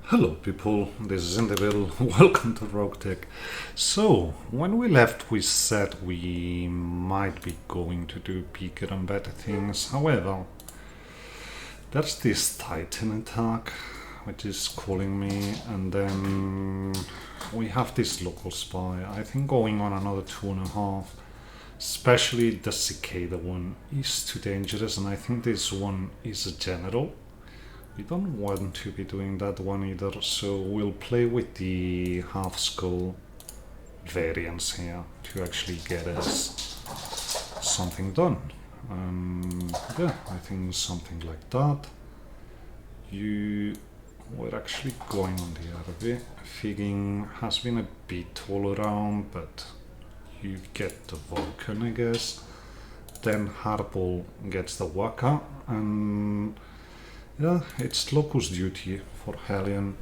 Hello people, this is Individual, welcome to Roguetech. So, when we left we said we might be going to do bigger and better things, however, there's this Titan attack which is calling me, and then we have this local spy, I think going on another 2.5. Especially the cicada one is too dangerous, and I think this one is a general. We don't want to be doing that one either, so we'll play with the half skull variants here to actually get us something done. Yeah, I think something like that. We're actually going on the RV. Figging has been a bit all around, but you get the Vulcan, I guess. Then Hardball gets the Waka, and yeah, it's Locust duty for Hellion.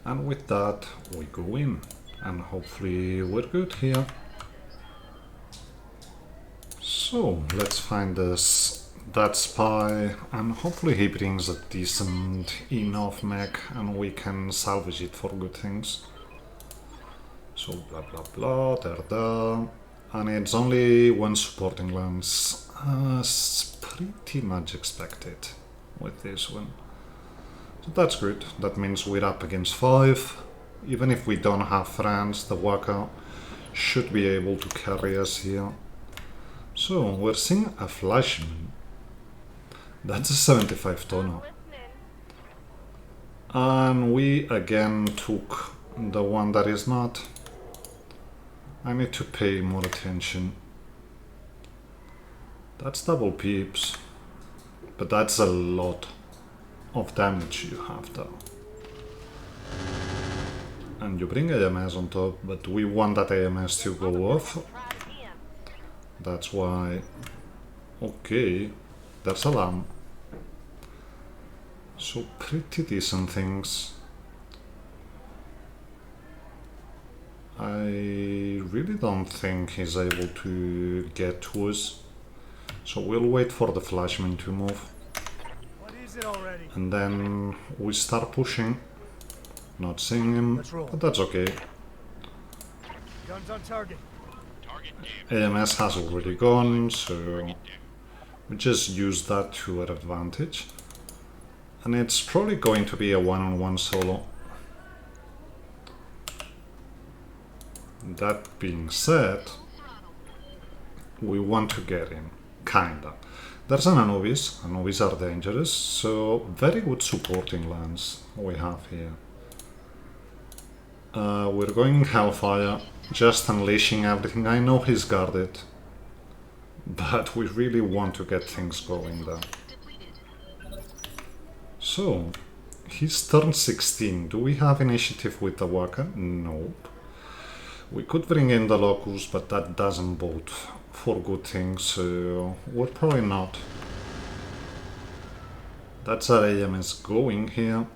And with that, we go in. And hopefully we're good here. So, let's find that spy, and hopefully he brings a decent enough mech and we can salvage it for good things. So, blah blah blah, there. And it's only one supporting lance. Pretty much expected with this one. So that's good. That means we're up against 5. Even if we don't have friends, the Waka should be able to carry us here. So we're seeing a Flashman. That's a 75 tonner. And we again took the one that is not. I need to pay more attention. That's double peeps. But that's a lot of damage you have though. And you bring AMS on top, but we want that AMS to go off. That's why... Okay, there's a lamb. So pretty decent things. I really don't think he's able to get to us. So we'll wait for the Flashman to move. And then we start pushing. Not seeing him, but that's okay. Guns on target. AMS has already gone, so we just use that to our advantage. And it's probably going to be a one-on-one solo. That being said, we want to get in. Kinda. There's an Anubis. Anubis are dangerous, so very good supporting lance we have here. We're going Hellfire, just unleashing everything. I know he's guarded, but we really want to get things going there. So, he's turn 16. Do we have initiative with the Waka? Nope. We could bring in the Locus, but that doesn't bode for good things, so we're probably not. That's our AMS going here.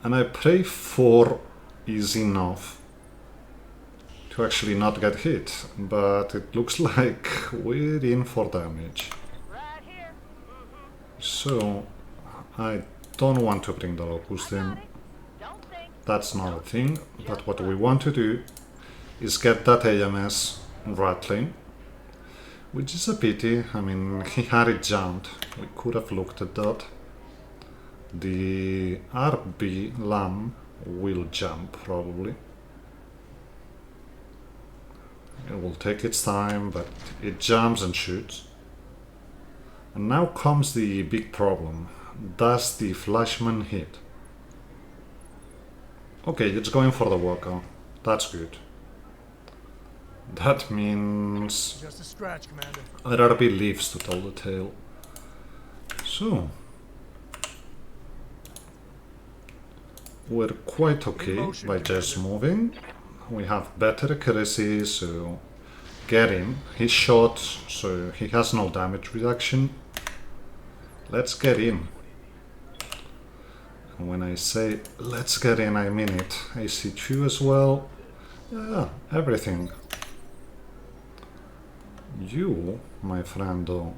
And I pray 4 is enough to actually not get hit, but it looks like we're in for damage. So I don't want to bring the Locust in. That's not a thing, but what we want to do is get that AMS rattling, which is a pity. I mean, he had it jammed. We could have looked at that. The RB lamb will jump probably. It will take its time, but it jumps and shoots. And now comes the big problem. Does the Flashman hit? Okay, it's going for the Waka. That's good. That means Just a scratch, Commander. RRB leaves to tell the tale. So we're quite okay by just moving. We have better accuracy, so get in. He's shot, so he has no damage reduction. Let's get in. And when I say let's get in, I mean it. AC2 as well. Yeah, everything. You, my friend, though,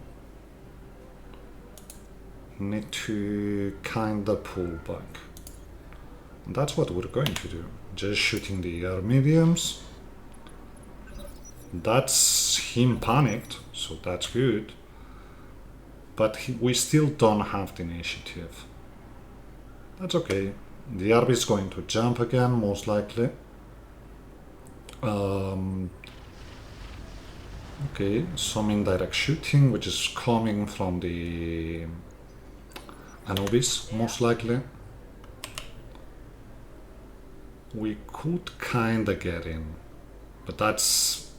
need to kinda pull back. That's what we're going to do. Just shooting the air mediums. That's him panicked, so that's good. But we still don't have the initiative. That's okay. The RB is going to jump again, most likely. Okay, some indirect shooting, which is coming from the Anubis, most likely. We could kinda get in, but that's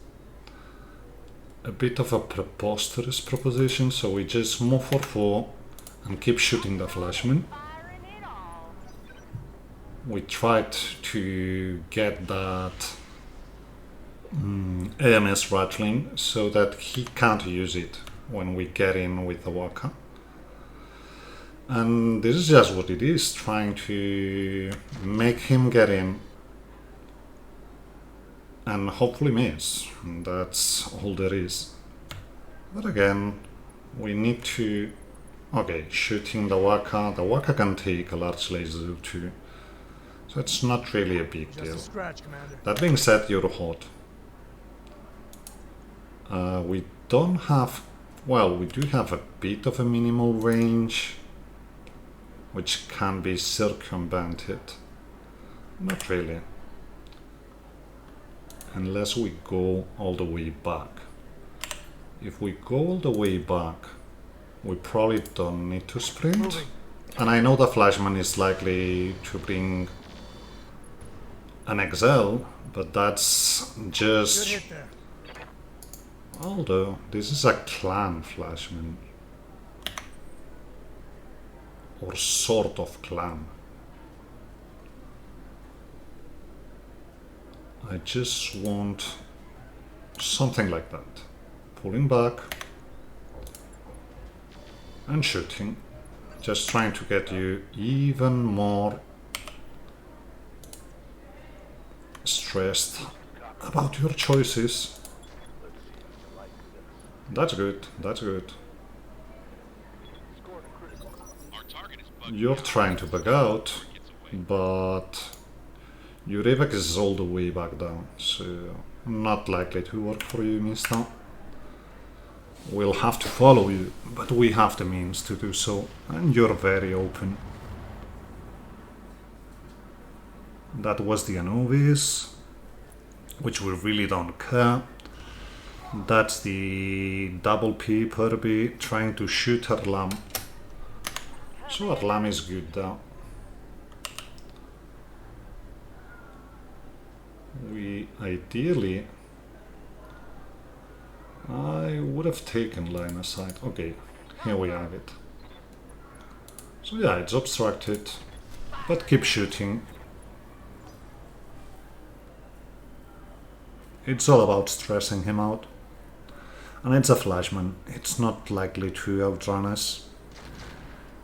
a bit of a preposterous proposition, so we just move for 4 and keep shooting the flashman. We tried to get that AMS rattling so that he can't use it when we get in with the Waka. And this is just what it is, trying to make him get in and hopefully miss. That's all there is. But again, we need to... Okay, shooting the Waka. The Waka can take a large laser too, so it's not really a big deal. That being said, you're hot. We don't have... Well, we do have a bit of a minimal range, which can be circumvented. Not really. Unless we go all the way back. If we go all the way back, we probably don't need to sprint. And I know the flashman is likely to bring an XL, but that's just... Although, this is a clan flashman. Or sort of clan. I just want something like that. Pulling back and shooting. Just trying to get you even more stressed about your choices. That's good, that's good. You're trying to back out, but your evac is all the way back down, so not likely to work for you, mister. We'll have to follow you, but we have the means to do so, and you're very open. That was the Anubis, which we really don't care. That's the double P per B trying to shoot her lamb. So her lamb is good though. We ideally... I would have taken line of sight. Okay, here we have it. So yeah, it's obstructed, but keep shooting. It's all about stressing him out. And it's a flashman, it's not likely to outrun us.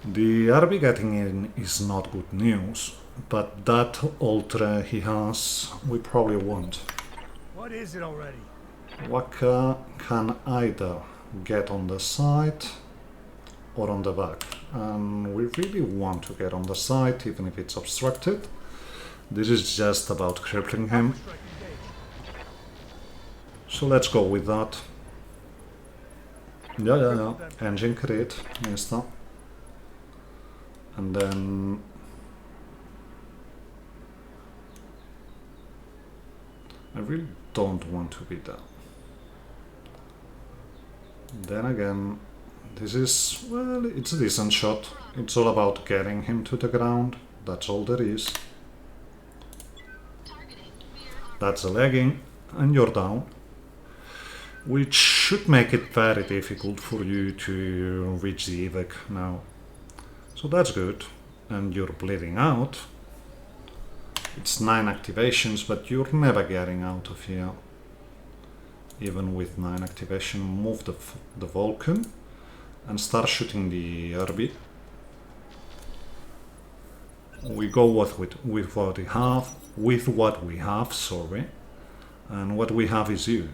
The RB getting in is not good news, but that ultra he has, we probably won't. What is it already? Waka can either get on the side or on the back, and we really want to get on the side even if it's obstructed. This is just about crippling him. So let's go with that. Yeah. Engine crit, mister. And then... I really don't want to be there. Then again, this is... well, it's a decent shot. It's all about getting him to the ground. That's all there is. That's a legging, and you're down. Which should make it very difficult for you to reach the evac now. So that's good. And you're bleeding out. It's 9 activations, but you're never getting out of here. Even with 9 activation, move the Vulcan and start shooting the RB. We go with what we have, sorry. And what we have is you.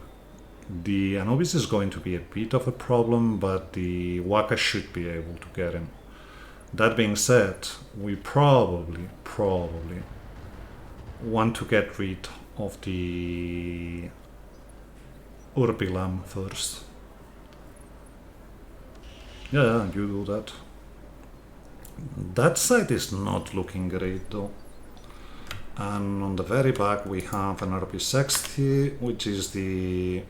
The Anubis is going to be a bit of a problem, but the Waka should be able to get him. That being said, we probably want to get rid of the Urbilam first. Yeah, you do that. That side is not looking great though. And on the very back we have an RB60, which is the...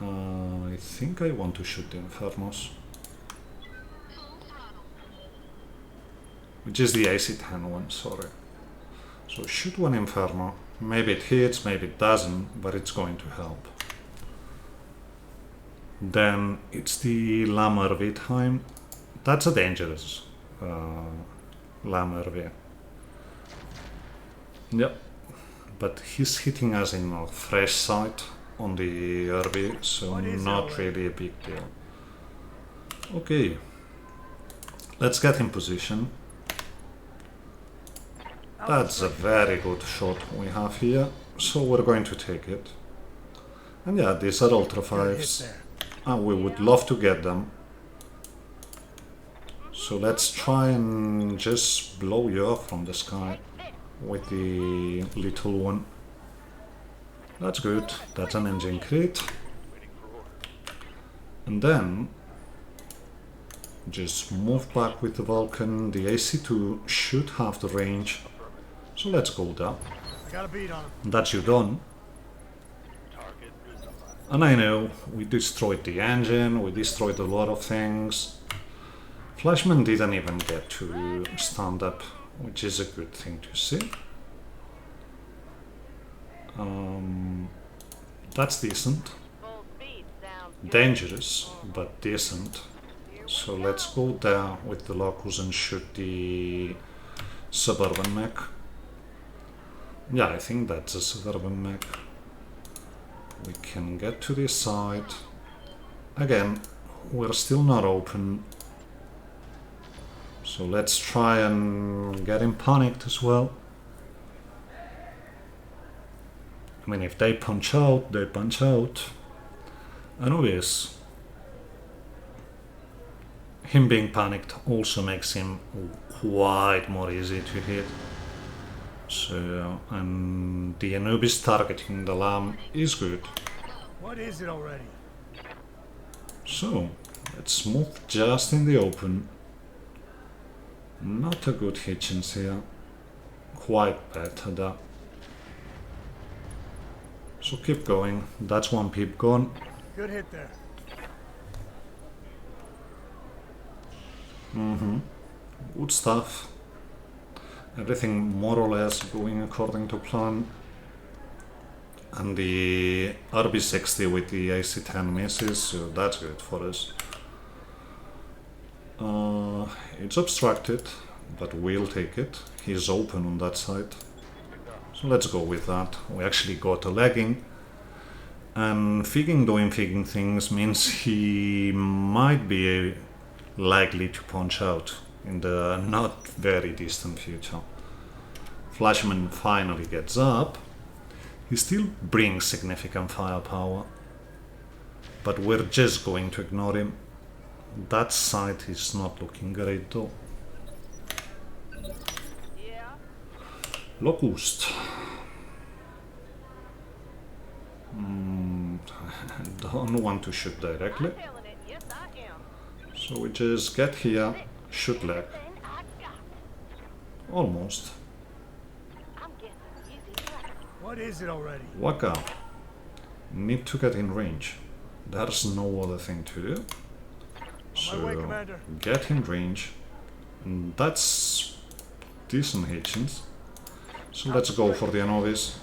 I think I want to shoot the Infernos. Which is the AC-10 one, sorry. So shoot one Inferno. Maybe it hits, maybe it doesn't, but it's going to help. Then it's the LAM-RV time. That's a dangerous LAM-RV. Yep. But he's hitting us in a fresh sight on the RV, so not really a big deal. Okay. Let's get in position. That's a very good shot we have here, so we're going to take it. And yeah, these are Ultra 5s, and we would love to get them. So let's try and just blow you off from the sky with the little one. That's good, that's an engine crit. And then just move back with the Vulcan. The AC2 should have the range. So let's go there. I got a beat on him. That's you done. And I know, we destroyed the engine, we destroyed a lot of things. Flashman didn't even get to stand up, which is a good thing to see. That's decent. Dangerous, but decent. So let's go there with the Locus and shoot the Suburban mech. Yeah, I think that's a Suburban mech. We can get to this side. Again, we're still not open. So let's try and get him panicked as well. I mean, if they punch out, they punch out. And obvious, him being panicked also makes him quite more easy to hit. So, and the Anubis targeting the lamb is good. What is it already? So, let's move just in the open. Not a good Hitchens here. Quite better there. So keep going. That's one peep gone. Good hit there. Good stuff. Everything more or less going according to plan. And the RB60 with the AC-10 misses, so that's good for us. It's obstructed, but we'll take it. He's open on that side. So let's go with that. We actually got a lagging. And Figging doing Figging things means he might be likely to punch out in the not very distant future. Flashman finally gets up. He still brings significant firepower, but we're just going to ignore him. That side is not looking great though. Locust. Don't want to shoot directly. So we just get here, shoot leg. Almost. What is it already? Waka. Need to get in range. There's no other thing to do. So get in range. And that's decent Hitchens. So let's go for the Anovis.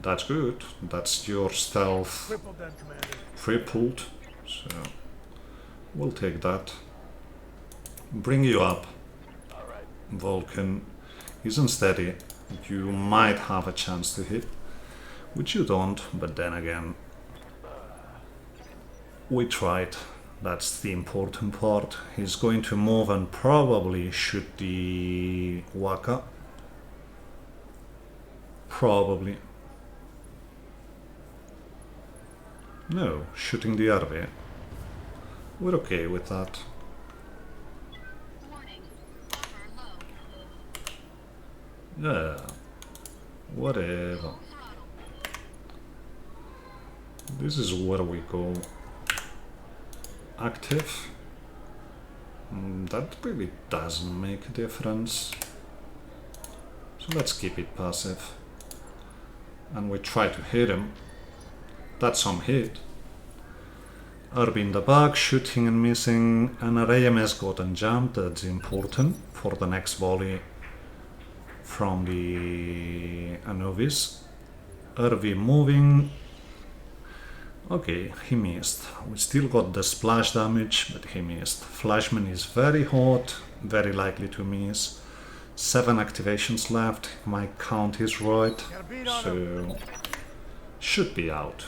That's good. That's your stealth tripled. So we'll take that. Bring you up. Vulcan isn't steady. You might have a chance to hit, which you don't, but then again, we tried. That's the important part. He's going to move and probably shoot the Waka. Probably. No, shooting the RV. We're okay with that. Yeah, whatever. This is where we go active. That really doesn't make a difference. So let's keep it passive. And we try to hit him. That's some hit. Herb in the back, shooting and missing, and our AMS got unjumped. That's important for the next volley from the Anubis. RV moving. Okay, he missed. We still got the splash damage, but he missed. Flashman is very hot, very likely to miss. 7 activations left, my count is right, so should be out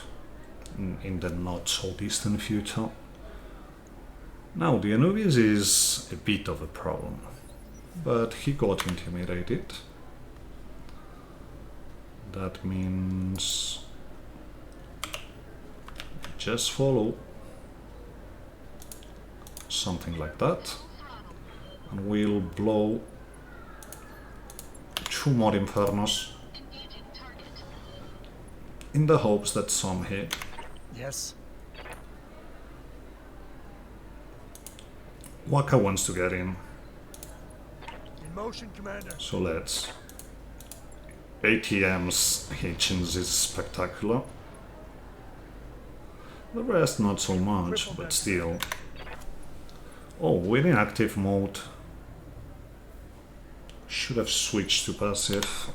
in the not so distant future. Now the Anubis is a bit of a problem, but he got intimidated. That means just follow something like that, and we'll blow 2 more Infernos in the hopes that some hit. Yes. Waka wants to get in, In motion, Commander. so let's. ATM's Hitchens is spectacular. The rest not so much, but still. Oh, we're in active mode. Should have switched to passive.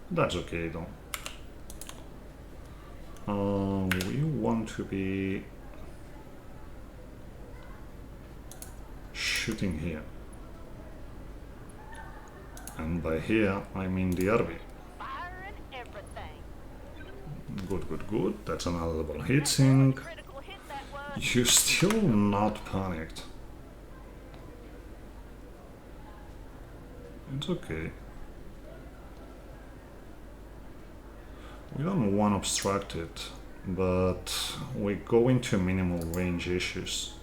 That's okay though. We want to be shooting here. And by here, I mean the RV. Good, good, good. That's another double hit sync. You're still not panicked. It's okay. We don't want obstructed, but we go into minimal range issues.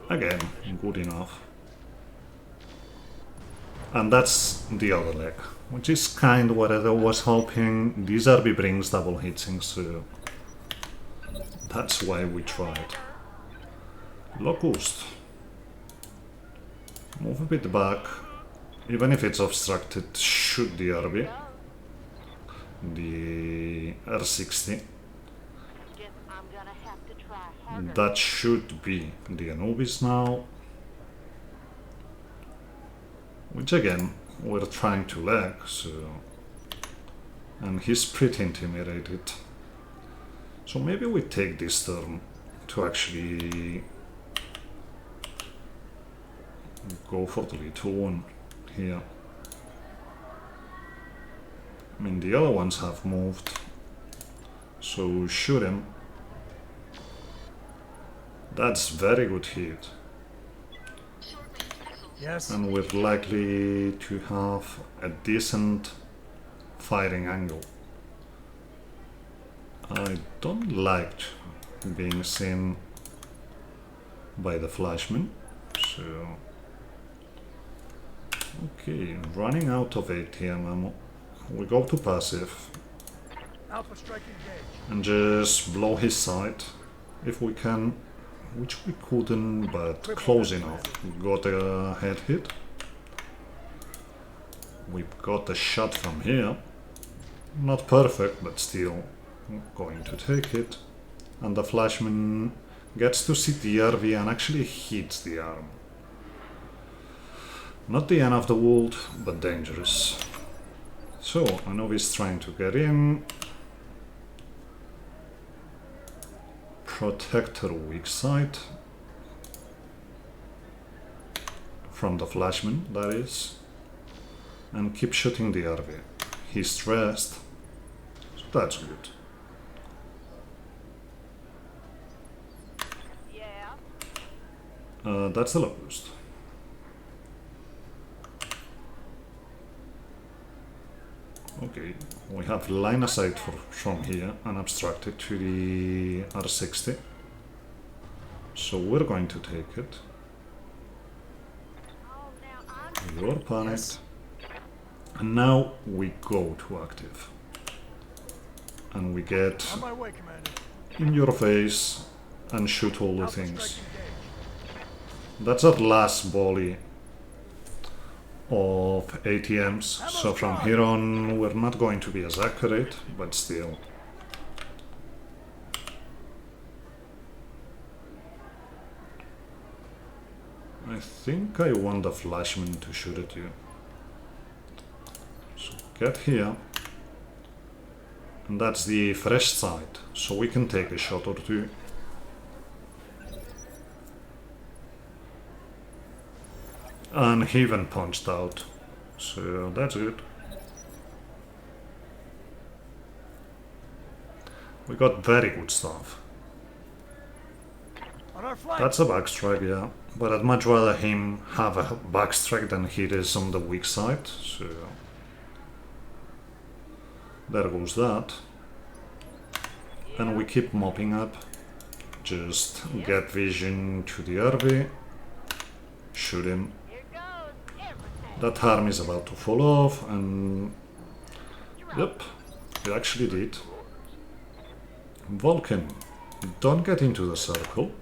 Again, good enough. And that's the other leg, which is kind of what I was hoping. This RB brings double hit sync, so that's why we tried. Locust. Move a bit back, even if it's obstructed, shoot the RB. The R60. That should be the Anubis now. Which again, we're trying to lag, so... And he's pretty intimidated. So maybe we take this turn to actually go for the little one here. I mean, the other ones have moved, so shoot him. That's very good hit. Yes. And we're likely to have a decent firing angle. I don't like being seen by the flashman, so... Okay, running out of ATM ammo. We go to passive. Alpha strike engaged. And just blow his side if we can, which we couldn't, but close enough. We got a head hit. We've got a shot from here. Not perfect, but still going to take it. And the flashman gets to see the RV and actually hits the arm. Not the end of the world, but dangerous. So, Anubis trying to get in. Protector weak side. From the flashman, that is. And keep shooting the RV. He's stressed. So that's good. Yeah. That's the locust. Okay, we have line of sight from here, unobstructed to the R60. So we're going to take it. You're panicked. And now we go to active. And we get On my way, Commander. in your face and shoot all the Alpha things. strike engaged. That's our last volley of ATMs. So from here on we're not going to be as accurate, but still. I think I want the flashman to shoot at you. So get here. And that's the fresh side, so we can take a shot or two. And he even punched out, so that's good. We got very good stuff. On our flank. That's a backstrike, yeah, but I'd much rather him have a backstrike than he is on the weak side, so there goes that. And we keep mopping up. Just get vision to the RV, shoot him. That harm is about to fall off, and yep, it actually did. Vulcan, don't get into the circle,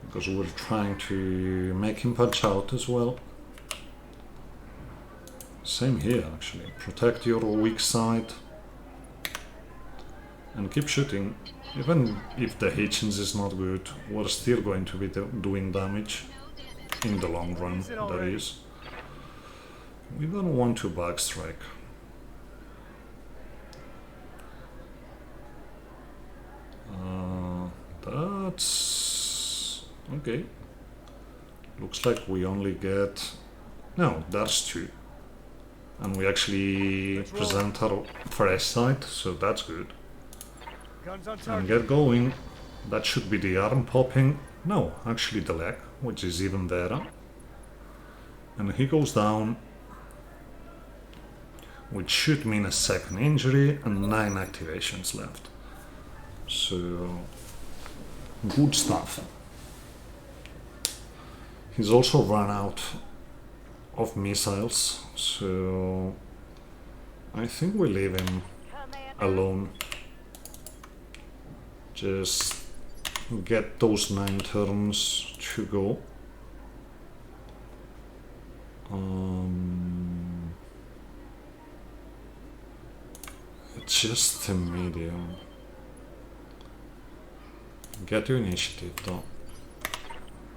because we're trying to make him punch out as well. Same here actually, protect your weak side and keep shooting. Even if the Hitchens is not good, we're still going to be doing damage in the long run, that is. We don't want to backstrike. That's okay. Looks like we only get... No, that's two. And we actually present our fresh side, so that's good. Guns on And target. get going. That should be the arm popping. No, actually the leg, which is even better. And he goes down, which should mean a second injury and 9 activations left. So, good stuff. He's also run out of missiles, so I think we leave him alone. Just get those 9 turns to go. It's just a medium. Get your initiative though.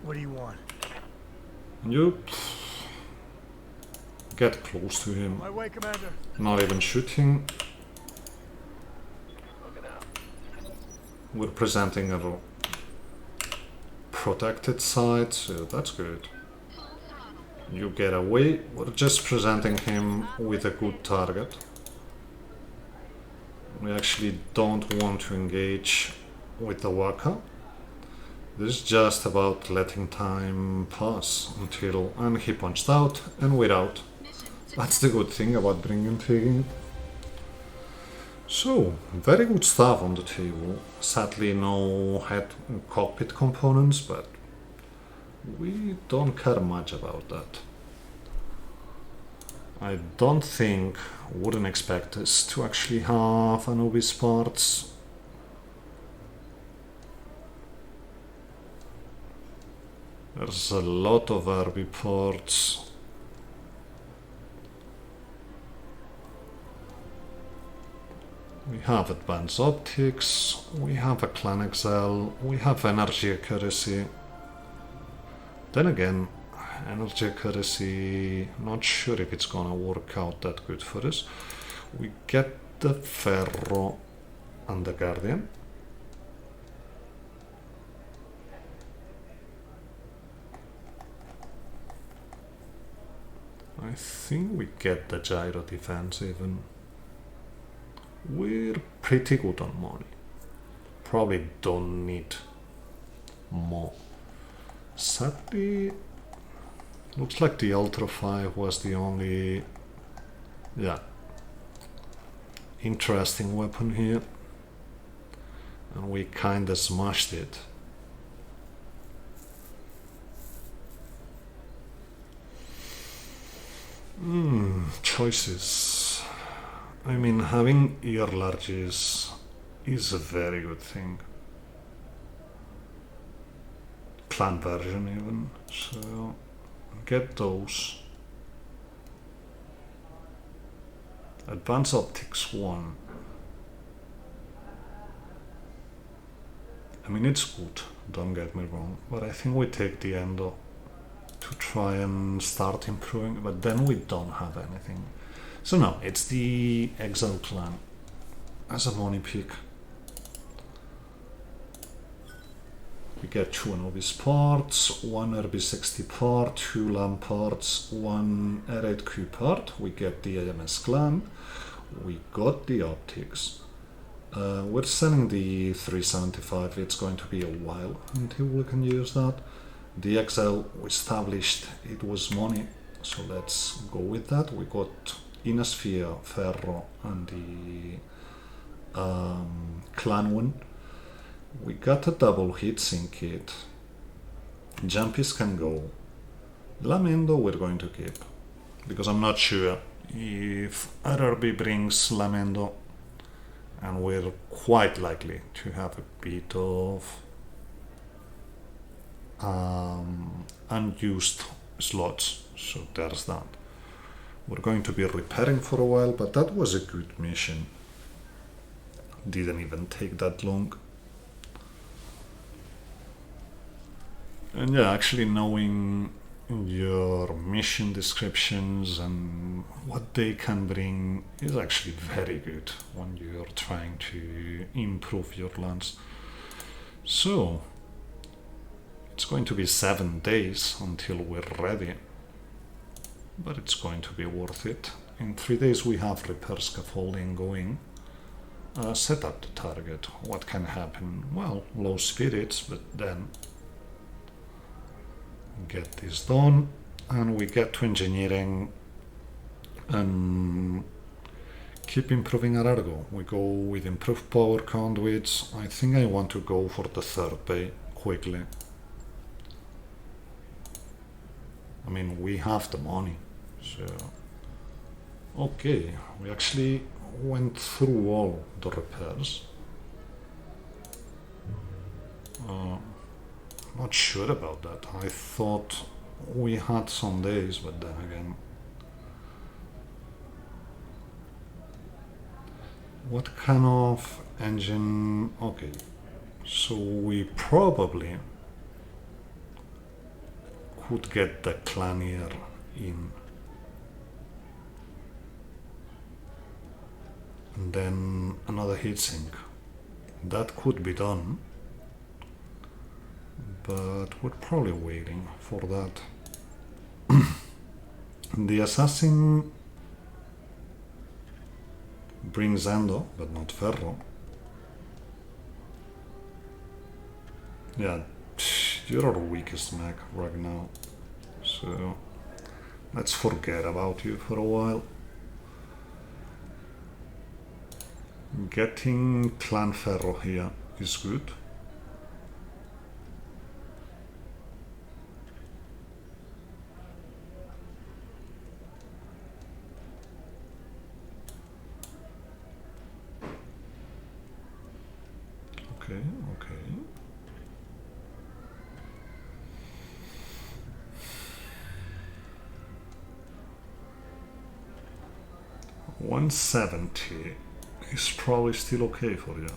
What do you want? You get close to him, My way, Commander. not even shooting. We're presenting a protected side, so that's good. You get away, we're just presenting him with a good target. We actually don't want to engage with the Waka. This is just about letting time pass until... and he punched out and we're out. That's the good thing about bringing tagging. So, very good stuff on the table. Sadly no head cockpit components, but we don't care much about that. I don't think, wouldn't expect us to actually have Anubis parts. There's a lot of RB ports. We have advanced optics, we have a clan XL, we have energy accuracy. Then again, energy accuracy, not sure if it's gonna work out that good for us. We get the Ferro and the Guardian. I think we get the gyro defense even. We're pretty good on money. Probably don't need more. Sadly, looks like the Ultra 5 was the only, yeah, interesting weapon here. And we kinda smashed it. choices. I mean, having ear larges is a very good thing. Clan version even, so get those. Advanced Optics 1. I mean, it's good, don't get me wrong, but I think we take the Endo to try and start improving, but then we don't have anything. So no, it's the Exile clan as a money pick. We get 2 Anubis parts, 1 RB60 part, 2 LAM parts, 1 R8Q part. We get the AMS clan. We got the optics. We're selling the 375. It's going to be a while until we can use that. The XL we established it was money, so let's go with that. We got Inasphere, Ferro, and the Clan one. We got a double heatsink kit. Jumpies can go. Lamendo we're going to keep, because I'm not sure if RRB brings Lamendo, and we're quite likely to have a bit of unused slots, so there's that. We're going to be repairing for a while, but that was a good mission. Didn't even take that long. And yeah, actually knowing your mission descriptions and what they can bring is actually very good when you're trying to improve your lands. So it's going to be 7 days until we're ready, but it's going to be worth it. In 3 days we have repair scaffolding going. Set up the target. What can happen? Well, low spirits, but then get this done, and we get to engineering and keep improving our ergo. We go with improved power conduits. I think I want to go for the 3rd bay quickly. I mean, we have the money, so okay, we actually went through all the repairs. Not sure about that. I thought we had some days, but then again, what kind of engine? Okay, so we probably could get the Clanier in, and then another heatsink. That could be done, but we're probably waiting for that. The Assassin brings Endo, but not Ferro. Yeah, you're our weakest mech right now, so let's forget about you for a while. Getting Clan Ferro here is good. Okay. 170 is probably still okay for you.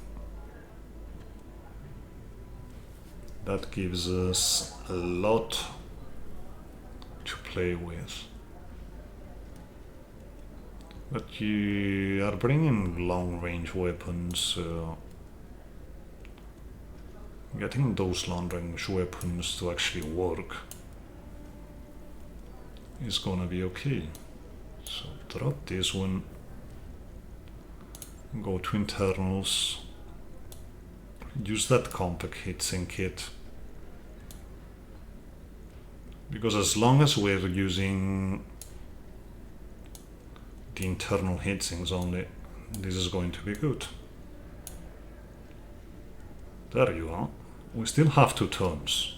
That gives us a lot to play with. But you are bringing long-range weapons, so getting those long-range weapons to actually work is gonna be okay. So drop this one, go to internals, use that compact heatsink kit, because as long as we're using the internal heatsinks only, this is going to be good. There you are. We still have 2 turns,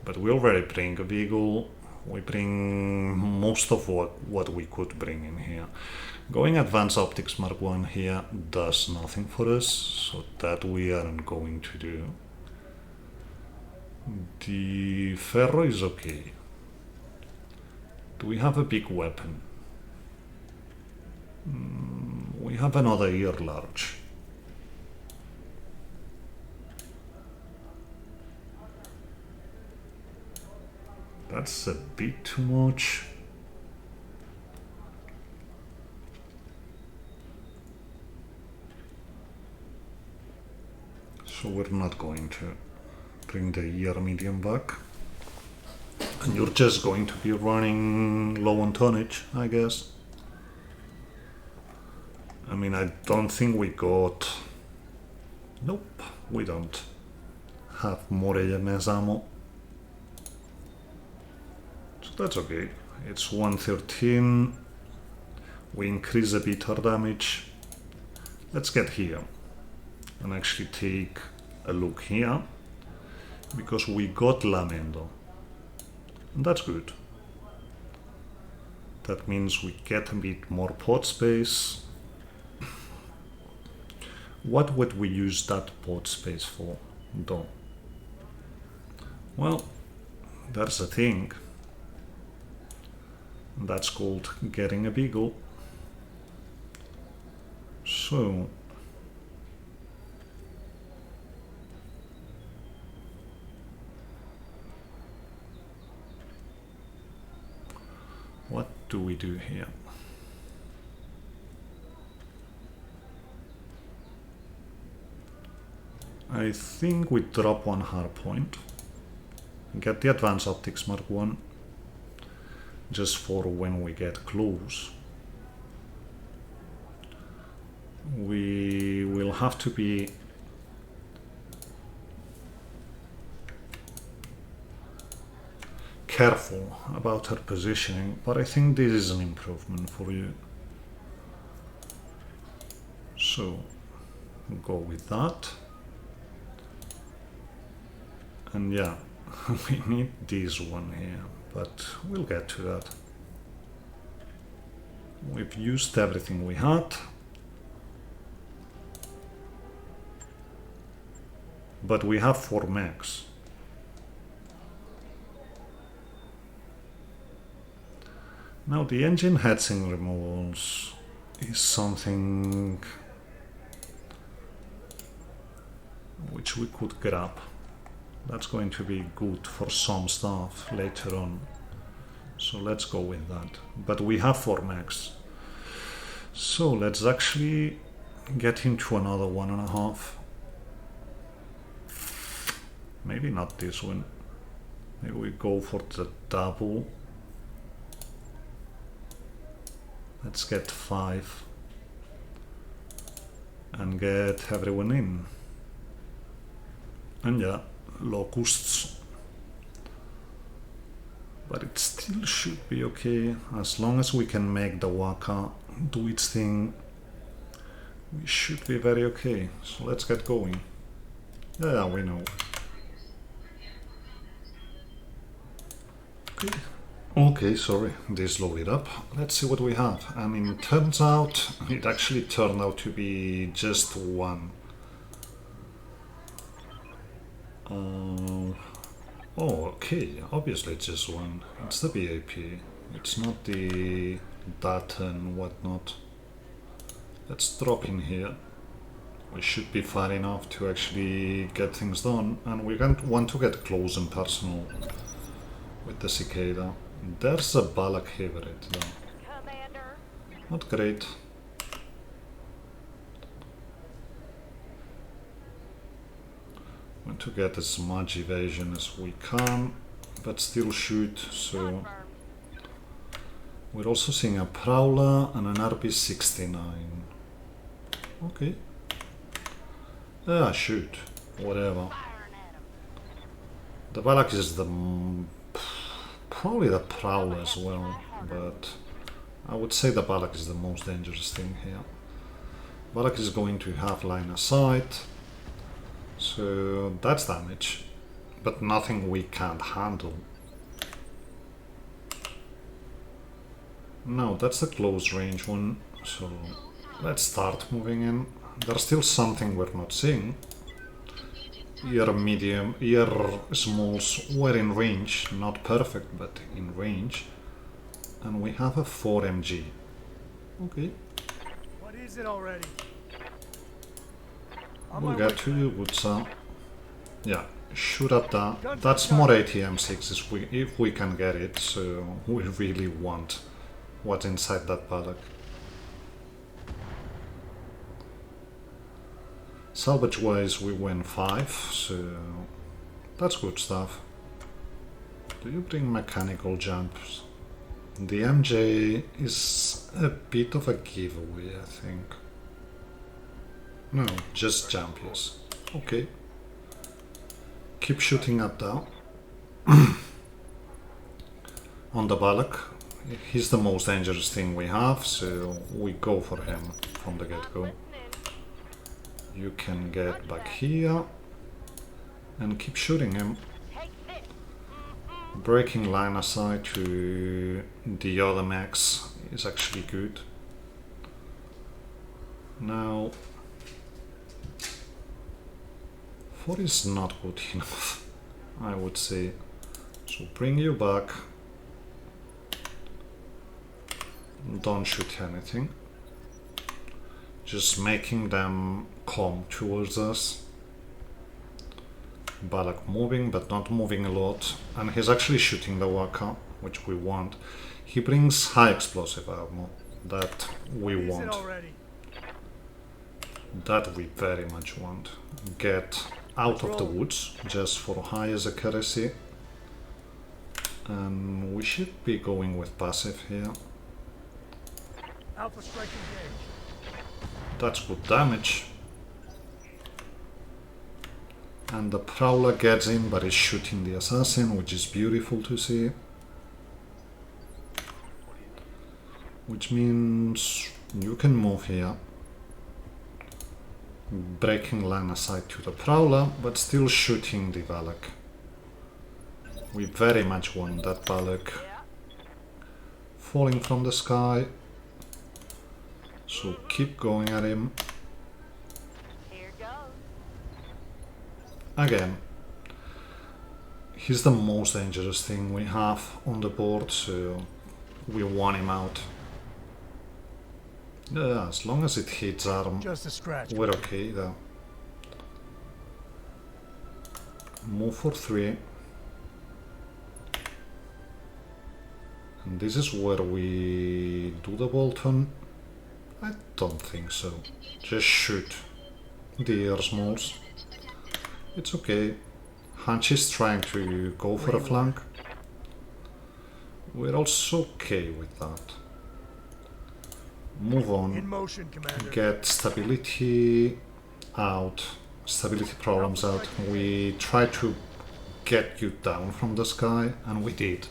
but we already bring a vehicle we bring most of what we could bring in here. Going Advanced Optics Mark 1 here does nothing for us, so that we aren't going to do. The ferro is okay. Do we have a big weapon? We have another ear large. That's a bit too much. So we're not going to bring the ear medium back. And you're just going to be running low on tonnage, I guess. I mean, I don't think we got... Nope, we don't have more AMS ammo. So that's okay. It's 113. We increase a bit our damage. Let's get here and actually take a look here, because we got Lamendo. And that's good. That means we get a bit more pod space. What would we use that pod space for, though? Well, there's a thing. That's called getting a beagle. So what do we do here? I think we drop one hard point and get the Advanced Optics Mark 1 just for when we get close. We will have to be careful about her positioning, but I think this is an improvement for you. So go with that. And yeah, we need this one here, but we'll get to that. We've used everything we had. But we have 4 mechs. Now the engine headsink removals is something which we could grab. That's going to be good for some stuff later on. So let's go with that. But we have 4 mechs. So let's actually get into another 1.5. Maybe not this one. Maybe we go for the double. Let's get 5 and get everyone in. And yeah, locusts. But it still should be okay. As long as we can make the Waka do its thing, we should be very okay. So let's get going. Yeah, we know. Okay, sorry, this loaded up. Let's see what we have. I mean, it turns out, it actually turned out to be just one. Oh, okay, obviously it's just one. It's the BAP. It's not the data and whatnot. Let's drop in here. We should be far enough to actually get things done, and we want to get close and personal with the cicada. There's a Balak Hybrid though. Commander. Not great. Want to get as much evasion as we can, but still shoot, so... We're also seeing a Prowler and an RB69. Okay. Shoot. Whatever. The Balak is the... probably the Prowler as well, but I would say the Balak is the most dangerous thing here. Balak is going to have line of sight, so that's damage, but nothing we can't handle. No, that's the close range one. So let's start moving in. There's still something we're not seeing. Ear medium, ear smalls were in range, not perfect, but in range. And we have a 4MG. Okay. What is it already? We'll get to you, Wutsa. Yeah, shoot at that. That's more ATM6 if we can get it, so we really want what's inside that paddock. Salvage wise we win 5, so that's good stuff. Do you bring mechanical jumps? The MJ is a bit of a giveaway, I think. No, just jump, yes. Okay. Keep shooting at that. On the Balak, he's the most dangerous thing we have, so we go for him from the get-go. You can get back here and keep shooting him. Breaking line of sight to the other mechs is actually good. Now 4 is not good enough, I would say. So bring you back. Don't shoot anything. Just making them come towards us. Balak moving, but not moving a lot. And he's actually shooting the Waka, which we want. He brings high explosive ammo that we want. That we very much want. Get out of the woods, just for highest accuracy. And we should be going with passive here. Alpha strike engaged. That's good damage. And the Prowler gets in, but is shooting the Assassin, which is beautiful to see. Which means you can move here. Breaking line of sight to the Prowler, but still shooting the Valak. We very much want that Valak falling from the sky. So keep going at him. Again, he's the most dangerous thing we have on the board, so we want him out. Yeah, as long as it hits arm, just a scratch. We're okay though. Move for 3. And this is where we do the bolt-on. I don't think so. Just shoot the air smalls. It's okay. Hunch is trying to go for a flank. We're also okay with that. Move on. In motion, Commander. Get stability out. Stability problems out. We tried to get you down from the sky, and we did.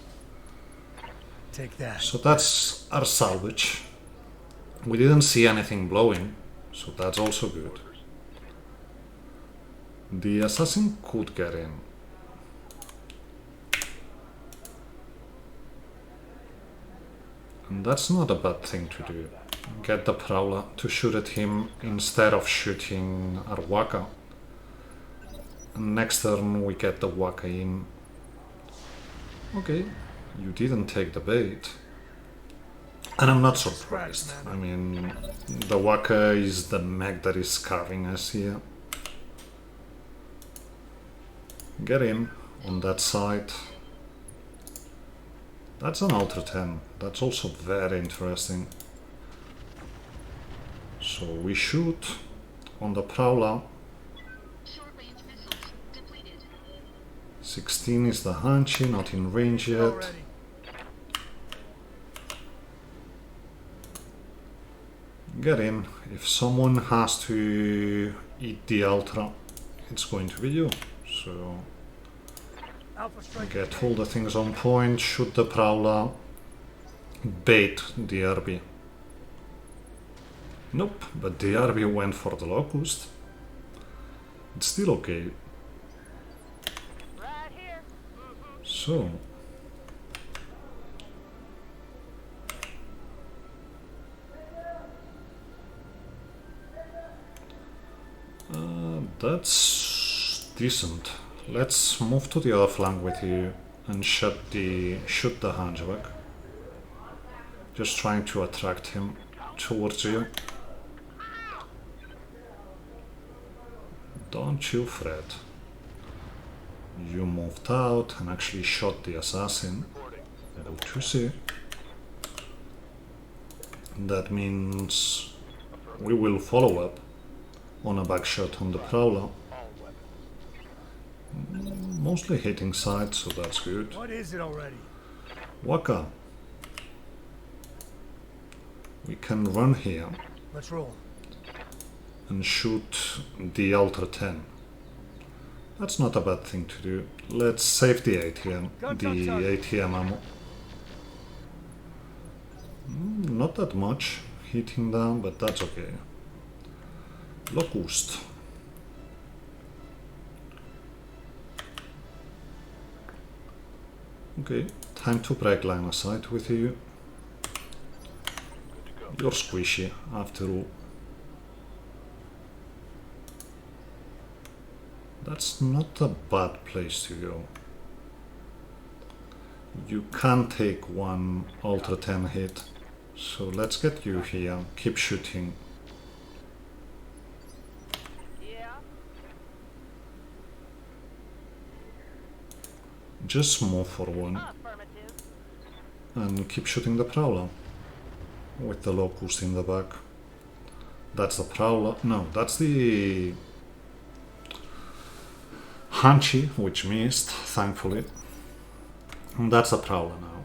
Take that. So that's our salvage. We didn't see anything blowing, so that's also good. The assassin could get in. And that's not a bad thing to do. Get the Prowler to shoot at him instead of shooting our Waka. And next turn we get the Waka in. Okay, you didn't take the bait. And I'm not surprised. I mean, the Waka is the mech that is carving us here. Get in on that side. That's an Ultra 10. That's also very interesting. So we shoot on the Prowler. 16 is the Hanchy, not in range yet. Get in. If someone has to eat the Ultra, it's going to be you. So get all the things on point, shoot the Prowler, bait the RB. Nope, but the RB went for the Locust. It's still okay. So That's decent. Let's move to the other flank with you and shoot the hunchback. Just trying to attract him towards you. Don't you fret. You moved out and actually shot the assassin. Able to see. That means we will follow up on a back shot on the Prowler. Mostly hitting sides, so that's good. What is it already? Waka. We can run here Let's roll. and shoot the Ultra 10. That's not a bad thing to do. Let's save the ATM, the ATM ammo. Not that much hitting down, but that's okay. Locust. Okay, time to break line of sight with you. You're squishy, after all. That's not a bad place to go. You can take one Ultra 10 hit, so let's get you here. Keep shooting. Just move for one and keep shooting the Prowler with the Locust in the back. That's the Prowler. No, that's the Hanchy, which missed, thankfully. And that's the Prowler now.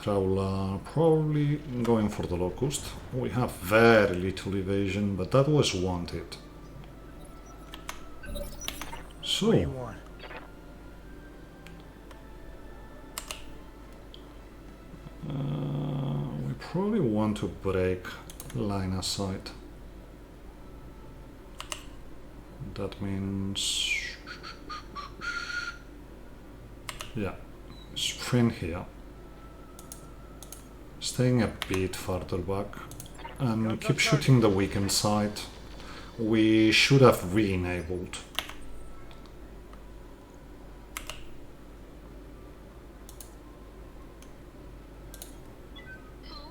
Prowler probably going for the Locust. We have very little evasion, but that was wanted. So, What do you want? we probably want to break line of sight. That means, yeah, sprint here, staying a bit further back, and keep shooting the weakened side. We should have re-enabled.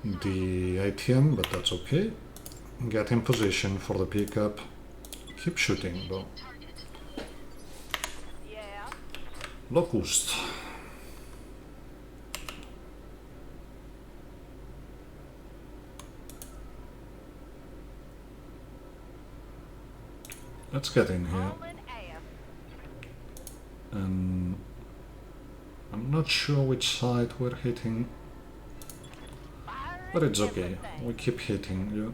The ATM, but that's okay. Get in position for the pickup. Keep shooting though. Locust. Let's get in here. And I'm not sure which side we're hitting, but it's okay. We keep hitting you.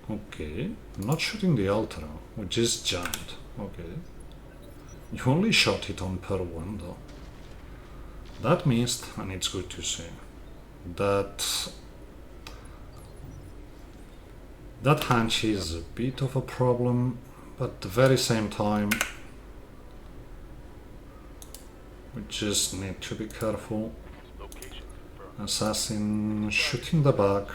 Okay, I'm not shooting the Ultra, which is giant. Okay. You only shot it on per one though. That missed, and it's good to see. That hunch is a bit of a problem, but at the very same time we just need to be careful. Assassin shooting the back,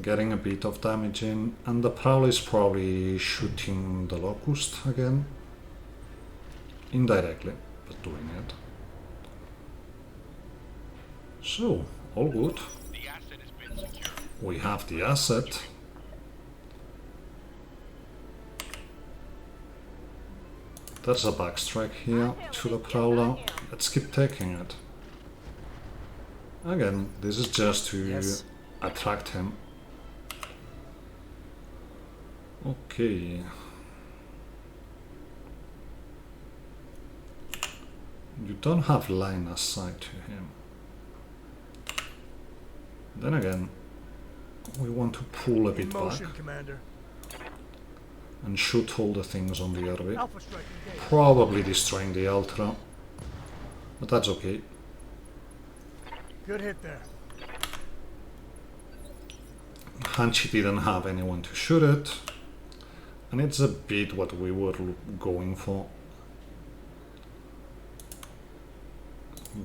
getting a bit of damage in, and the Prowler is probably shooting the Locust again. Indirectly, but doing it. So, all good. We have the asset. There's a backstrike here to the Prowler. Let's keep taking it. Again, this is just to attract him. Okay. You don't have line of sight to him. Then again, we want to pull a bit back Commander. and shoot all the things on the RV. Alpha strike engaged. Probably destroying the Ultra, but that's okay. Good hit there. Hanchy didn't have anyone to shoot it, and it's a bit what we were going for.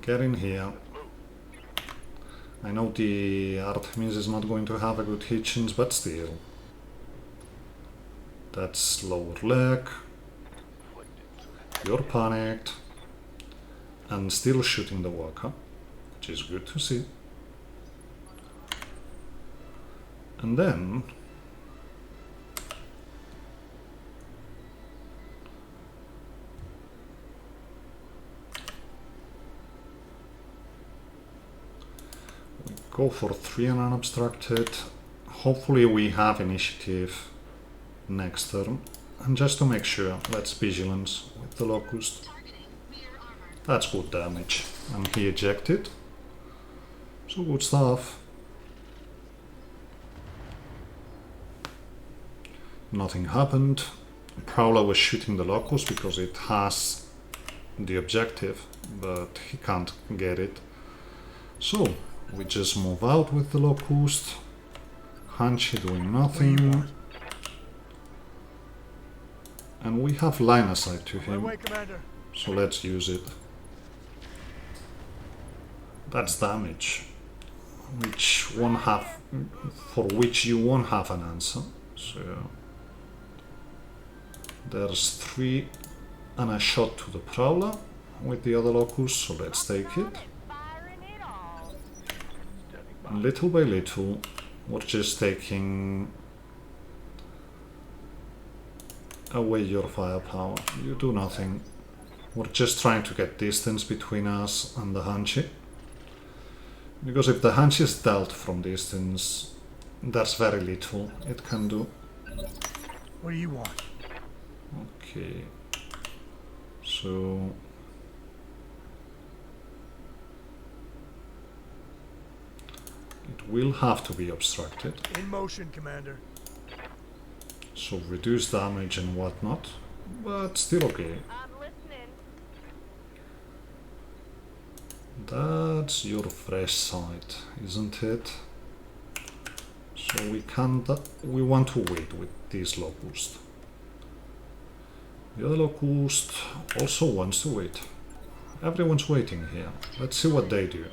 Get in here I know the Artemis is not going to have a good hitchings, but still. That's lower leg. You're panicked. And still shooting the walker, which is good to see. And then we go for 3 and unobstructed. Hopefully we have initiative next turn. And just to make sure, let's vigilance with the locust. That's good damage. And he ejected. So good stuff. Nothing happened. Prowler was shooting the locust because it has the objective, but he can't get it. So we just move out with the locust. Hanshy doing nothing. And we have line of sight to him. So let's use it. That's damage, for which you won't have an answer. So there's 3 and a shot to the Prowler with the other locust, so let's take it. And little by little, we're just taking away your firepower. You do nothing. We're just trying to get distance between us and the Hanshy. Because if the Hanshy is dealt from distance, there's very little it can do. What do you want? Okay. So it will have to be obstructed. In motion, Commander. So reduce damage and whatnot, but still okay. That's your fresh side, isn't it? So we want to wait with this locust. The other locust also wants to wait. Everyone's waiting here. Let's see what they do.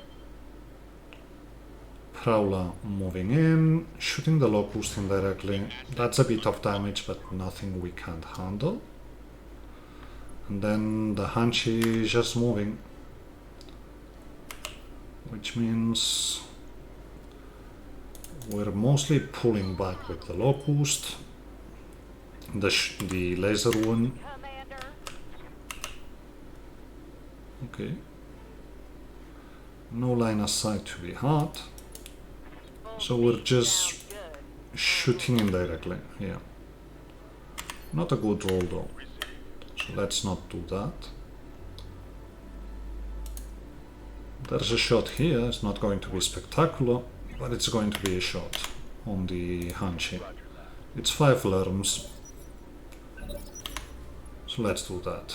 Prowler moving in, shooting the locust indirectly. That's a bit of damage, but nothing we can't handle. And then the Hanshy is just moving. Which means we're mostly pulling back with the locust, the laser one. Okay. No line of sight to be had, so we're just shooting indirectly here. Not a good roll though, so let's not do that. There's a shot here, it's not going to be spectacular, but it's going to be a shot on the Hanshy. It's 5 alarms, so let's do that.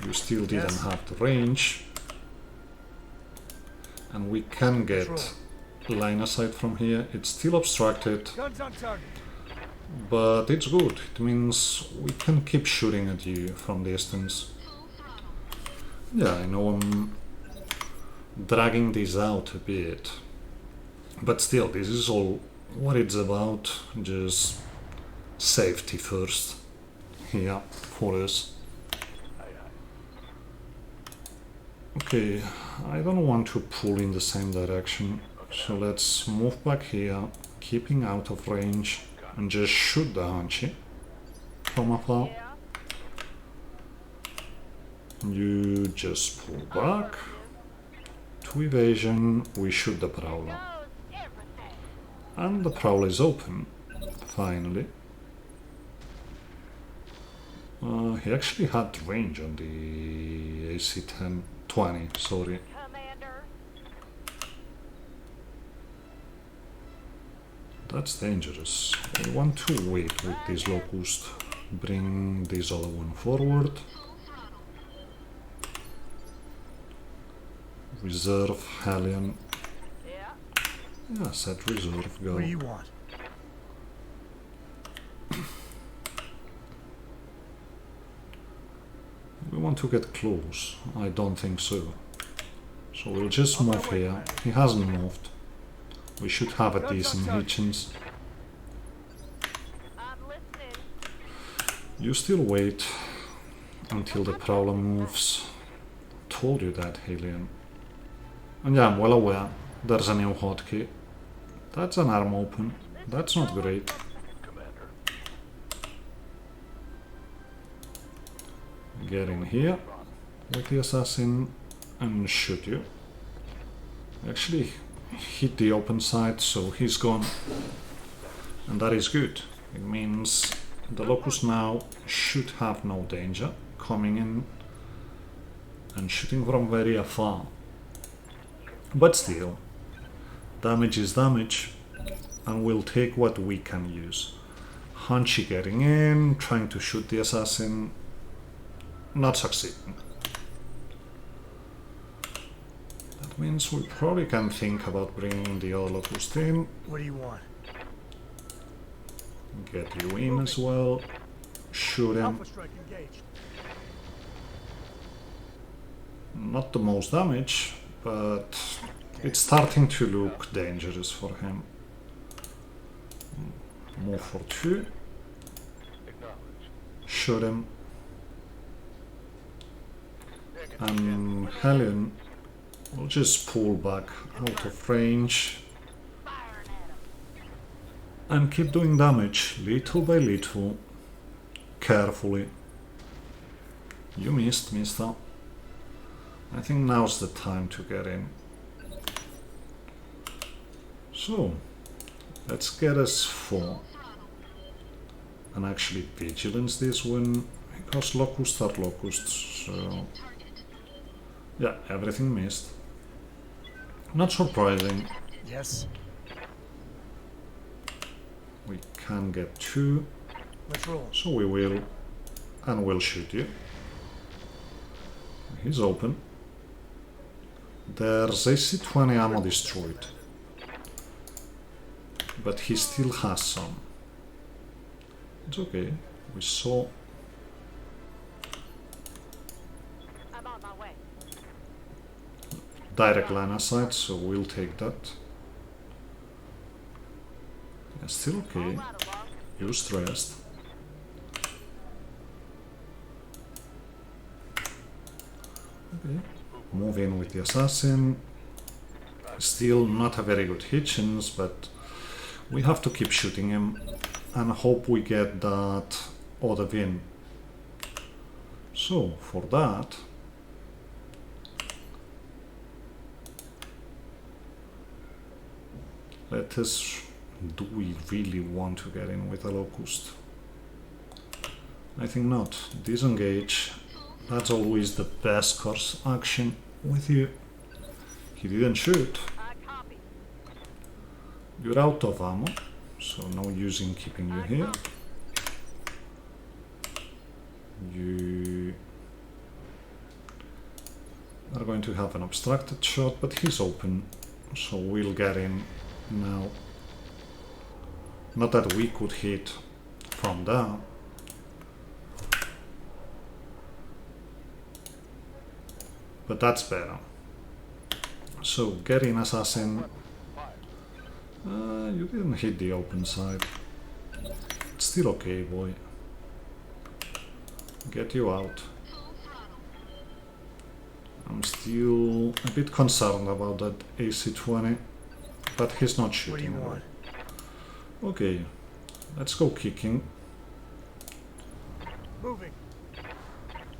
You still didn't have the range, and we can get line of sight from here. It's still obstructed, but it's good. It means we can keep shooting at you from distance. Yeah, I know I'm dragging this out a bit, but still, this is all what it's about. Just safety first here for us. Okay, I don't want to pull in the same direction, so let's move back here, keeping out of range, and just shoot the Hanshy from afar. You just pull back. To evasion, we shoot the Prowler. And the Prowler is open, finally. He actually had range on the AC-10-20, sorry. That's dangerous. I want to wait with this locust. Bring this other one forward. Reserve, Hellion. Yeah, set reserve, go. What do you want? We want to get close. I don't think so. So So we'll just move here. He hasn't moved. We should have a decent hit chance. You still wait until the prowler moves. Told you that, Alien. And yeah, I'm well aware there's a new hotkey. That's an arm open. That's not great. Get in here with the assassin and shoot you. Actually hit the open side, so he's gone. And that is good. It means the Locust now should have no danger coming in and shooting from very afar. But still, damage is damage, and we'll take what we can use. Hunchy getting in, trying to shoot the assassin, not succeeding. That means we probably can think about bringing the other Locust in. What do you want? Get you in as well. Shoot him. Alpha strike engaged. Not the most damage, but it's starting to look dangerous for him. Move for 2. Shoot him. And Hellion will just pull back out of range and keep doing damage little by little, carefully. You missed, mister. I think now's the time to get in. So, let's get us 4. And actually vigilance this one, because locusts are locusts, so... yeah, everything missed. Not surprising. Yes. We can get 2. Let's roll. So we will, and we'll shoot you. He's open. There's AC-20 ammo destroyed, but he still has some. It's okay. We saw. I'm on my way. Direct line of sight, so we'll take that. Yeah, still okay. You're stressed. Okay. Move in with the assassin. Still not a very good hit chance, but we have to keep shooting him and hope we get that other win. So for that, let us. Do we really want to get in with a Locust? I think not. Disengage. That's always the best course action with you. He didn't shoot. You're out of ammo, so no use in keeping you here. You are going to have an obstructed shot, but he's open, so we'll get in now. Not that we could hit from there. But that's better. So get in, assassin. You didn't hit the open side. It's still okay, boy. Get you out. I'm still a bit concerned about that AC-20, but he's not shooting. What do you want? Okay, let's go kicking. Moving.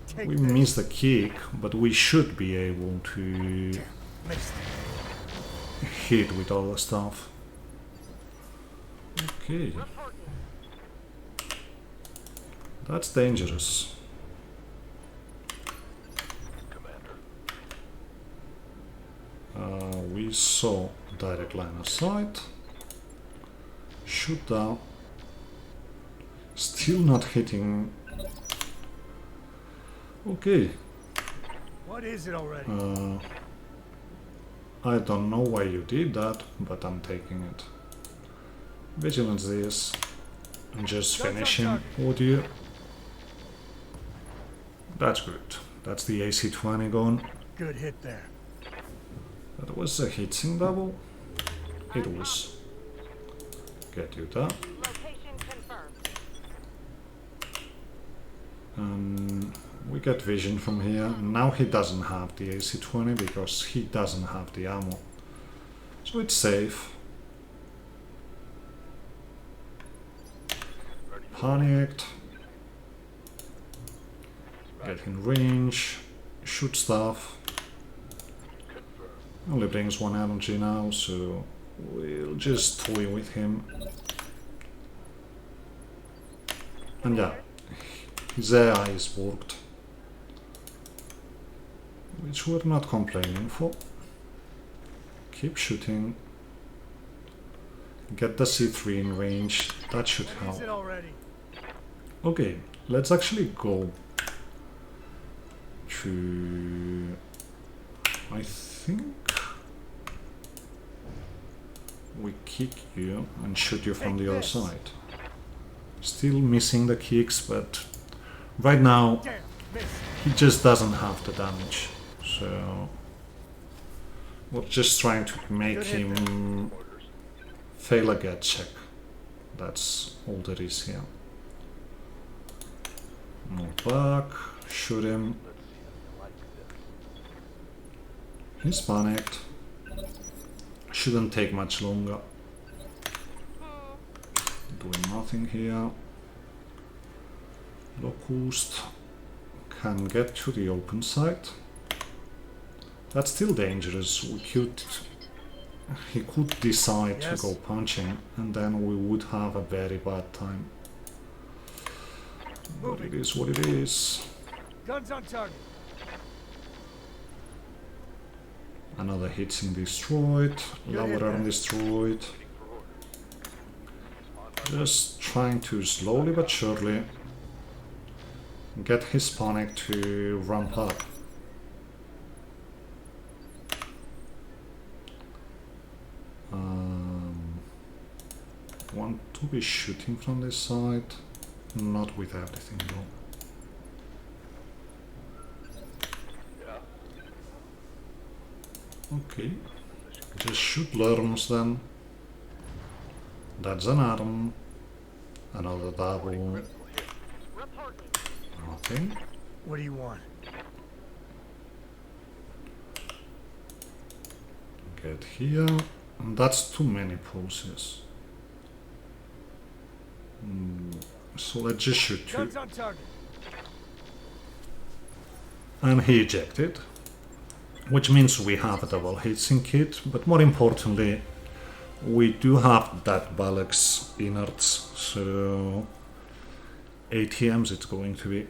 Take We this. missed the kick, but we should be able to Missed. hit with all the stuff. Okay. That's dangerous. We saw direct line of sight. Shoot down. Still not hitting. Okay. What is it already? I don't know why you did that, but I'm taking it. Vigilance this. And just finish him, would you? That's good. That's the AC-20 gone. Good hit there. That was a heatsink double. It was. Get you that. Location confirmed. We get vision from here. Now he doesn't have the AC-20 because he doesn't have the ammo. So it's safe. Panicked. Get in range. Shoot stuff. Only brings one energy now, so we'll just toy with him. And yeah, his AI is worked, which we're not complaining for. Keep shooting. Get the C3 in range, that should What help. is it already? Okay, let's actually go to... I think we kick you and shoot you from the other side. Still missing the kicks, but right now Damn, missed. he just doesn't have the damage. So we're just trying to make Good hit him fail a get check. That's all there is here. Move back, shoot him. He's panicked. Shouldn't take much longer. Doing nothing here. Locust can get to the open side. That's still dangerous. He could decide Yes. to go punching, and then we would have a very bad time. But it is what it is. Guns on target. Another heatsink destroyed, lower arm destroyed. Just trying to slowly but surely get his panic to ramp up. Want to be shooting from this side, not with everything though. Okay, just shoot arms then. That's an arm. Another double. Reporting. Nothing. What do you want? Get here. And that's too many pulses. So let's just shoot two. Guns on target. And he ejected. Which means we have a double heatsink kit, but more importantly, we do have that Balex inerts, so ATMs it's going to be.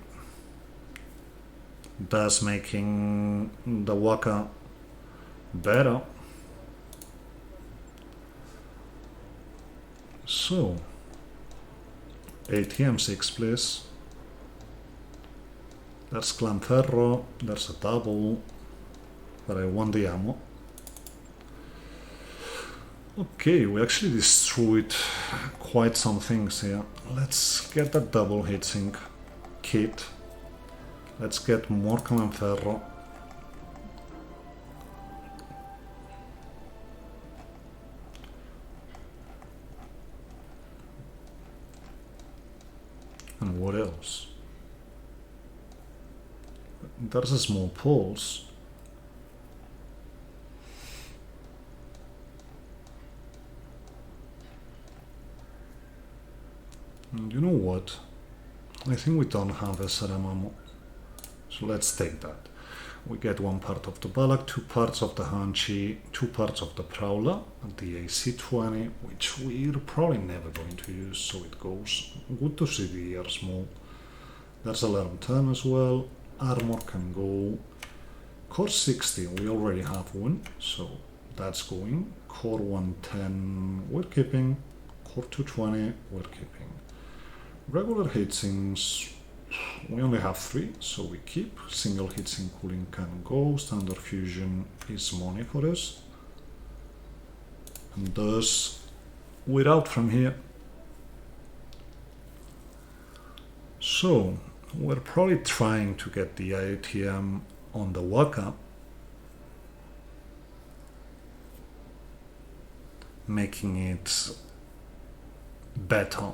Thus making the Waka better. So, ATM 6 please. There's Clanferro, there's a double. But I want the ammo. Okay, we actually destroyed quite some things here. Let's get that double heatsink kit. Let's get more Clanferro. And what else? There's a small pulse. And you know what? I think we don't have a SRM ammo. So let's take that. We get one part of the Balak, 2 parts of the Hanchi, 2 parts of the Prowler, and the AC-20, which we're probably never going to use, so it goes. Good to see the ear small. There's alarm 10 as well. Armor can go. Core 60, we already have one, so that's going. Core 110, we're keeping. Core 220, we're keeping. Regular heatsinks, we only have 3, so we keep. Single heatsink cooling can go. Standard fusion is money for us. And thus, we're out from here. So, we're probably trying to get the ATM on the Waka. making it better.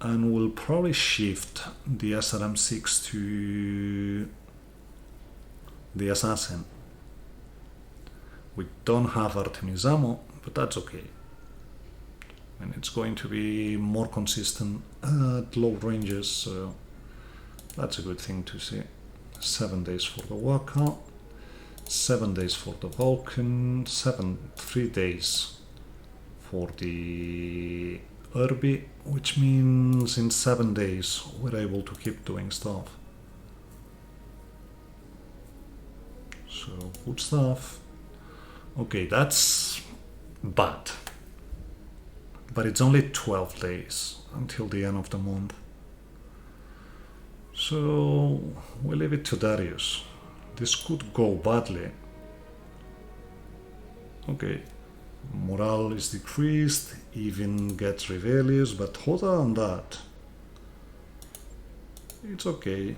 And we'll probably shift the SRM6 to the Assassin. We don't have Artemis ammo, but that's okay. And it's going to be more consistent at low ranges, so that's a good thing to see. 7 days for the Walker, 7 days for the Vulcan, 3 days for the Irby, which means in 7 days we're able to keep doing stuff. So good stuff. Okay, that's bad. But it's only 12 days until the end of the month. So we leave it to Darius. This could go badly. Okay. Morale is decreased, even gets rebellious, but other than that, it's okay.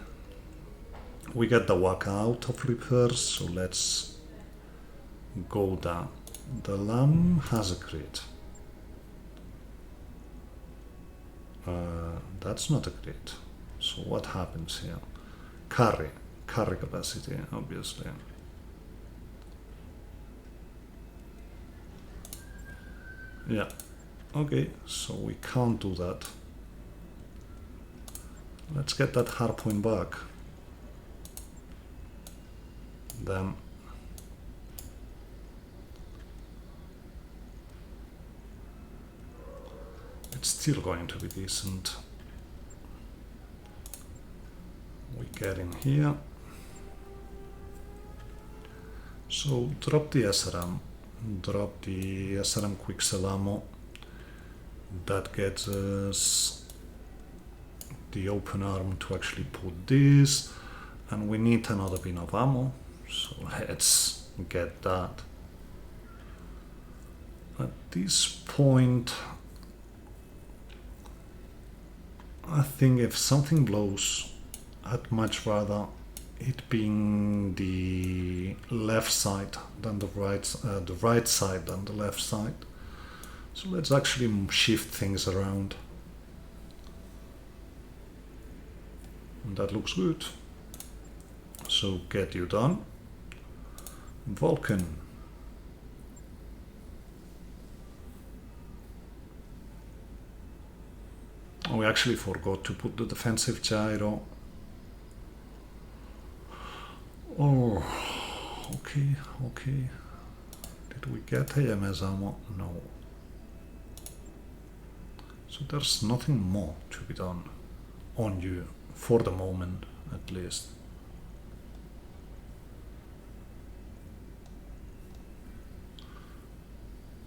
We get the Waka out of repairs, so let's go down. The Lamb has a crit. That's not a crit. So what happens here? Carry capacity, obviously. Yeah, okay, so we can't do that. Let's get that harpoon back. Then it's still going to be decent. We get in here. So drop the SRM. Drop the SRM Quicksell ammo. That gets us the open arm to actually put this, and we need another bin of ammo, so let's get that. At this point, I think if something blows, I'd much rather it being the left side than the right side than the left side. So let's actually shift things around. And that looks good. So get you done. Vulcan. Oh, we actually forgot to put the defensive gyro. Oh, okay. Did we get AMS ammo? No. So there's nothing more to be done on you, for the moment at least.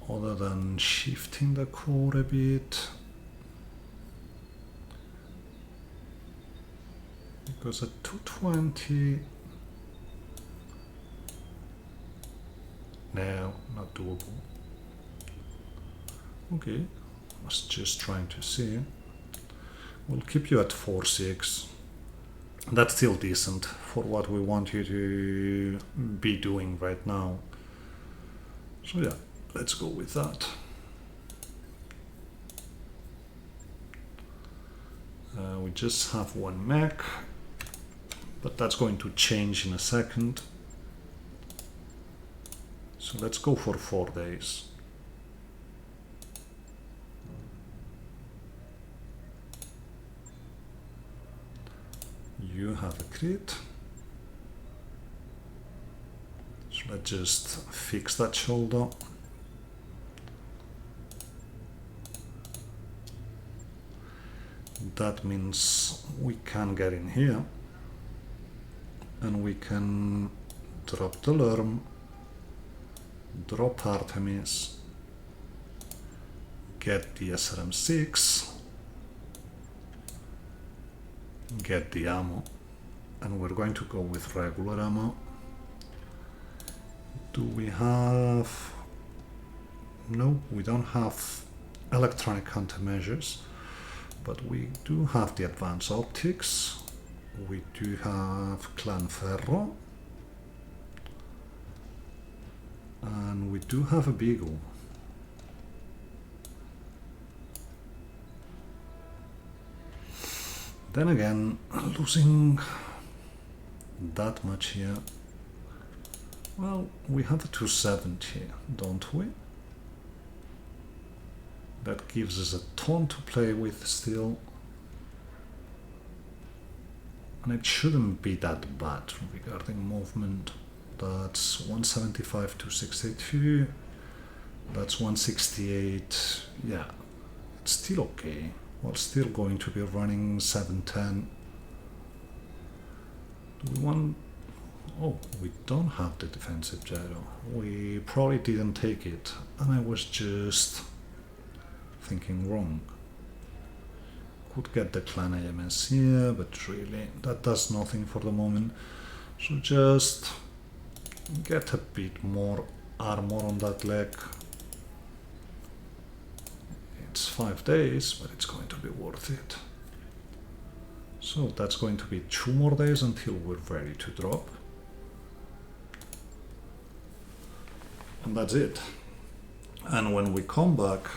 Other than shifting the core a bit. Because at 220... No, not doable. Okay, was just trying to see. We'll keep you at 4.6. That's still decent for what we want you to be doing right now. So yeah, let's go with that. We just have one mech, but that's going to change in a second. So let's go for 4 days. You have a crit. So let's just fix that shoulder. That means we can get in here and we can drop the Lerm, drop Artemis, get the SRM6, get the ammo, and we're going to go with regular ammo. Do we have... No, we don't have electronic countermeasures, but we do have the advanced optics, we do have Clan Ferro, and we do have a Beagle. Then again, losing that much here. Well, we have a 270, don't we? That gives us a ton to play with still. And it shouldn't be that bad regarding movement. That's 175 to 682. That's 168. Yeah, it's still okay. We're still going to be running 710. Do we want... Oh, we don't have the defensive gyro. We probably didn't take it, and I was just thinking wrong. Could get the clan AMS here, but really that does nothing for the moment. So just get a bit more armor on that leg. It's 5 days, but it's going to be worth it. So that's going to be 2 more days until we're ready to drop. And that's it. And when we come back,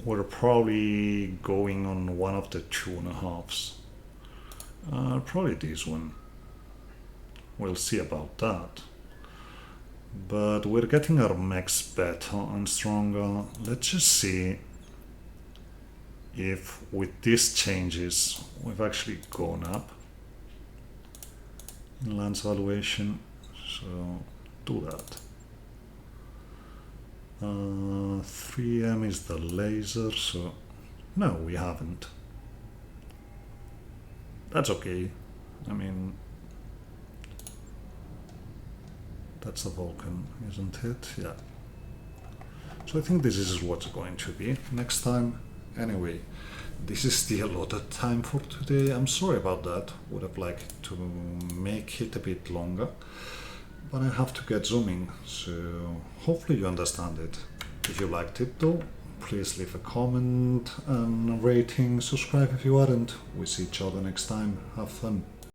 we're probably going on one of the 2.5s. Probably this one. We'll see about that. But we're getting our mechs better and stronger. Let's just see if with these changes we've actually gone up in lance valuation. So do that. 3M is the laser, so no, we haven't. That's okay. I mean, that's a Vulcan, isn't it? Yeah. So I think this is what's going to be next time. Anyway, this is the allotted time for today. I'm sorry about that. Would have liked to make it a bit longer, but I have to get zooming, so hopefully you understand it. If you liked it though, please leave a comment and rating, subscribe if you aren't. We see each other next time. Have fun.